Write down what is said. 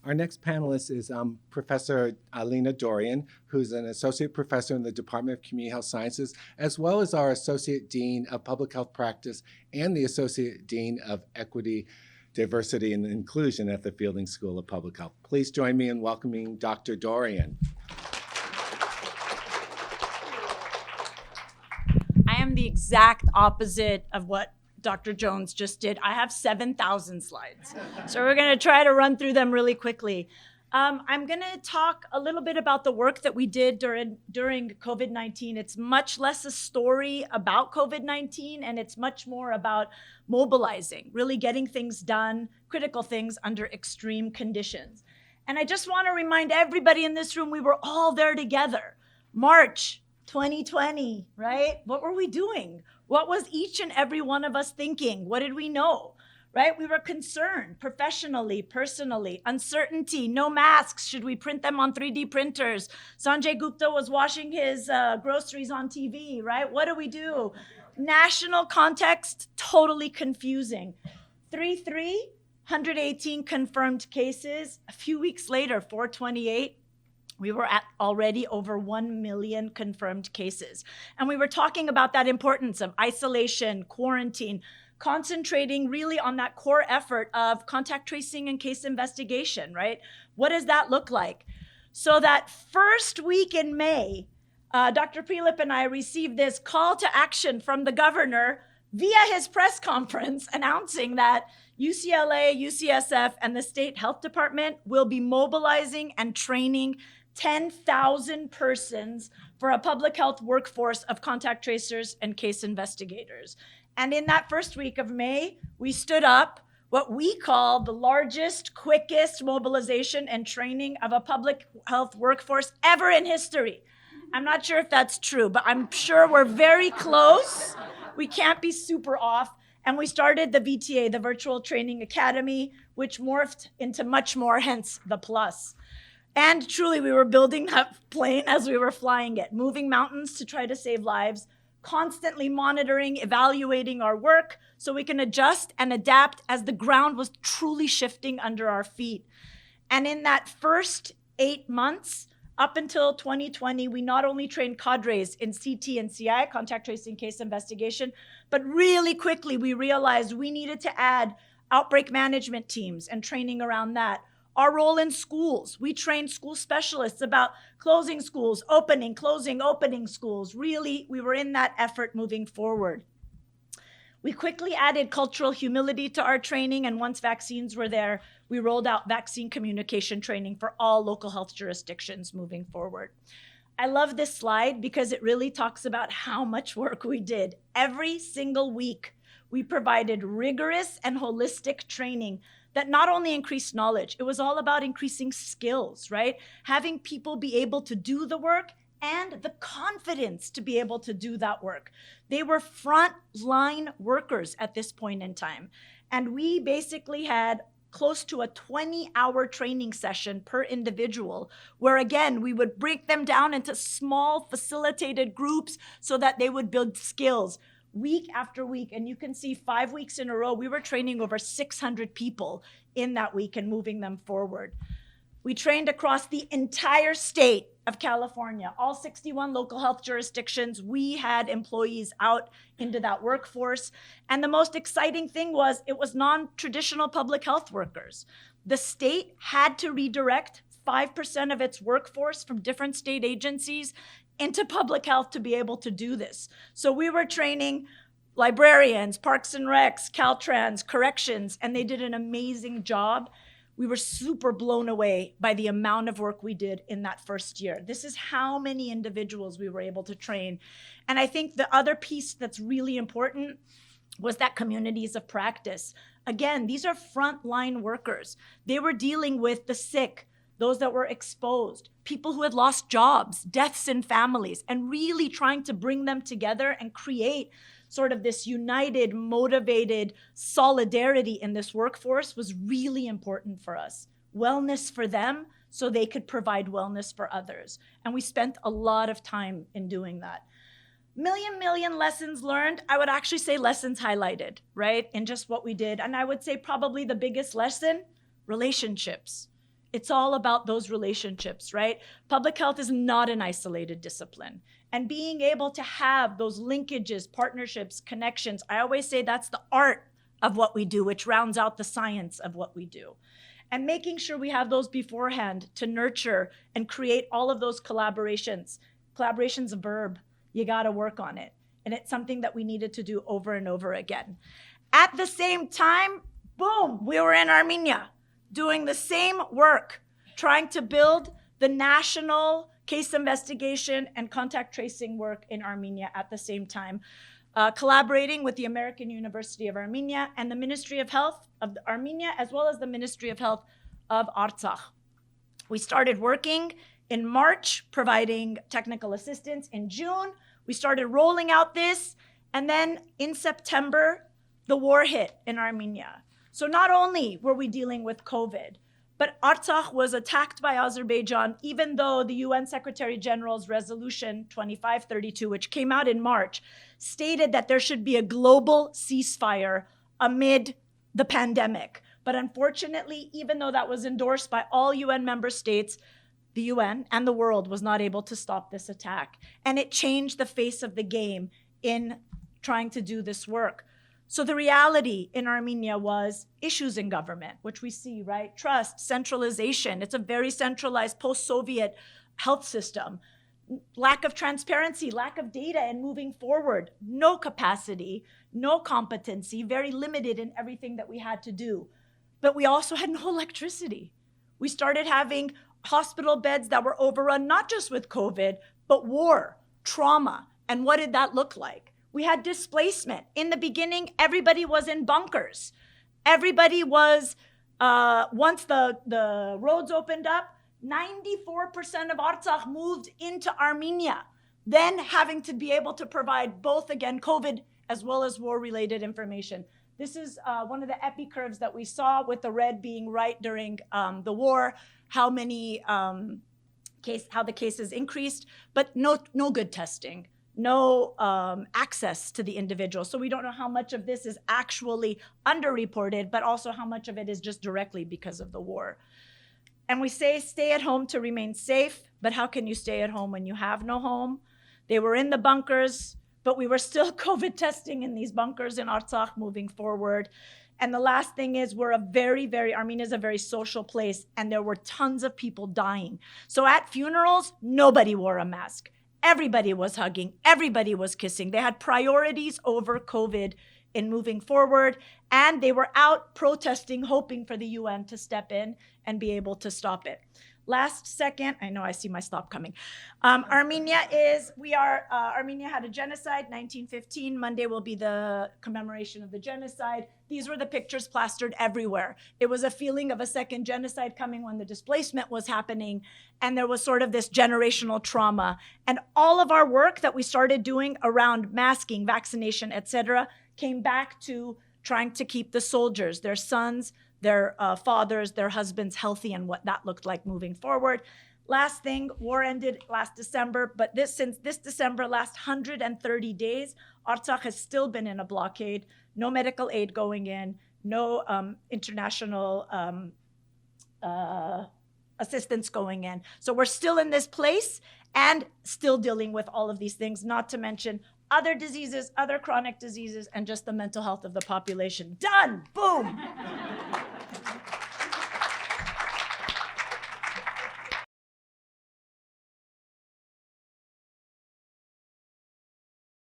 Our next panelist is Professor Alina Dorian, who's an associate professor in the Department of Community Health Sciences, as well as our associate dean of public health practice and the associate dean of equity, diversity, and inclusion at the Fielding School of Public Health. Please join me in welcoming Dr. Dorian. I am the exact opposite of what Dr. Jones just did. I have 7,000 slides. So we're going to try to run through them really quickly. I'm going to talk a little bit about the work that we did during COVID-19. It's much less a story about COVID-19, and it's much more about mobilizing, really getting things done, critical things under extreme conditions. And I just want to remind everybody in this room, we were all there together. March 2020, right? What were we doing? What was each and every one of us thinking? What did we know, right? We were concerned professionally, personally, uncertainty, no masks. Should we print them on 3D printers? Sanjay Gupta was washing his groceries on TV, right? What do we do? National context, totally confusing. 118 confirmed cases. A few weeks later, 428, we were at already over 1 million confirmed cases. And we were talking about that importance of isolation, quarantine, concentrating really on that core effort of contact tracing and case investigation, right? What does that look like? So that first week in May, Dr. Prelip and I received this call to action from the governor via his press conference announcing that UCLA, UCSF, and the state health department will be mobilizing and training 10,000 persons for a public health workforce of contact tracers and case investigators. And in that first week of May, we stood up what we call the largest, quickest mobilization and training of a public health workforce ever in history. I'm not sure if that's true, but I'm sure we're very close. We can't be super off. And we started the VTA, the Virtual Training Academy, which morphed into much more, hence the plus. And truly, we were building that plane as we were flying it, moving mountains to try to save lives, constantly monitoring, evaluating our work so we can adjust and adapt as the ground was truly shifting under our feet. And in that first 8 months, up until 2020, we not only trained cadres in CT and CI, contact tracing case investigation, but really quickly we realized we needed to add outbreak management teams and training around that. Our role in schools, we trained school specialists about closing schools, opening, closing, opening schools. Really, we were in that effort moving forward. We quickly added cultural humility to our training, and once vaccines were there, we rolled out vaccine communication training for all local health jurisdictions moving forward. I love this slide because it really talks about how much work we did. Every single week, we provided rigorous and holistic training that not only increased knowledge, it was all about increasing skills, right? Having people be able to do the work and the confidence to be able to do that work. They were frontline workers at this point in time. And we basically had close to a 20-hour training session per individual, where again, we would break them down into small facilitated groups so that they would build skills week after week. And you can see 5 weeks in a row, we were training over 600 people in that week and moving them forward. We trained across the entire state of California, all 61 local health jurisdictions. We had employees out into that workforce. And the most exciting thing was it was non-traditional public health workers. The state had to redirect 5% of its workforce from different state agencies into public health to be able to do this. So we were training librarians, Parks and Recs, Caltrans, corrections, and they did an amazing job. We were super blown away by the amount of work we did in that first year. This is how many individuals we were able to train. And I think the other piece that's really important was that communities of practice. Again, these are frontline workers. They were dealing with the sick, those that were exposed, people who had lost jobs, deaths in families, and really trying to bring them together and create sort of this united, motivated solidarity in this workforce was really important for us. Wellness for them so they could provide wellness for others. And we spent a lot of time in doing that. Million lessons learned. I would actually say lessons highlighted, right? In just what we did. And I would say probably the biggest lesson, relationships. It's all about those relationships, right? Public health is not an isolated discipline. And being able to have those linkages, partnerships, connections, I always say that's the art of what we do, which rounds out the science of what we do. And making sure we have those beforehand to nurture and create all of those collaborations. Collaboration's a verb. You got to work on it. And it's something that we needed to do over and over again. At the same time, boom, we were in Armenia doing the same work, trying to build the national case investigation and contact tracing work in Armenia at the same time, collaborating with the American University of Armenia and the Ministry of Health of Armenia, as well as the Ministry of Health of Artsakh. We started working in March, providing technical assistance. In June, we started rolling out this. And then in September, the war hit in Armenia. So not only were we dealing with COVID, but Artsakh was attacked by Azerbaijan, even though the UN Secretary General's Resolution 2532, which came out in March, stated that there should be a global ceasefire amid the pandemic. But unfortunately, even though that was endorsed by all UN member states, the UN and the world was not able to stop this attack. And it changed the face of the game in trying to do this work. So the reality in Armenia was issues in government, which we see, right? Trust, centralization. It's a very centralized post-Soviet health system. Lack of transparency, lack of data and moving forward. No capacity, no competency, very limited in everything that we had to do. But we also had no electricity. We started having hospital beds that were overrun, not just with COVID, but war, trauma. And what did that look like? We had displacement. In the beginning, everybody was in bunkers. Everybody was, once the roads opened up, 94% of Artsakh moved into Armenia, then having to be able to provide both, again, COVID as well as war-related information. This is one of the epi curves that we saw, with the red being right during the war, how the cases increased, but no good testing. No access to the individual. So we don't know how much of this is actually underreported, but also how much of it is just directly because of the war. And we say stay at home to remain safe, but how can you stay at home when you have no home? They were in the bunkers, but we were still COVID testing in these bunkers in Artsakh moving forward. And the last thing is Armenia is a very social place, and there were tons of people dying. So at funerals, nobody wore a mask. Everybody was hugging, everybody was kissing. They had priorities over COVID in moving forward, and they were out protesting, hoping for the UN to step in and be able to stop it. Last second, I know I see my stop coming. Armenia had a genocide, 1915. Monday will be the commemoration of the genocide. These were the pictures plastered everywhere. It was a feeling of a second genocide coming when the displacement was happening, and there was sort of this generational trauma. And all of our work that we started doing around masking, vaccination, et cetera, came back to trying to keep the soldiers, their sons, their fathers, their husbands healthy, and what that looked like moving forward. Last thing, war ended last December, but since this December, last 130 days, Artsakh has still been in a blockade, no medical aid going in, no international assistance going in. So we're still in this place and still dealing with all of these things, not to mention other diseases, other chronic diseases, and just the mental health of the population. Done, boom.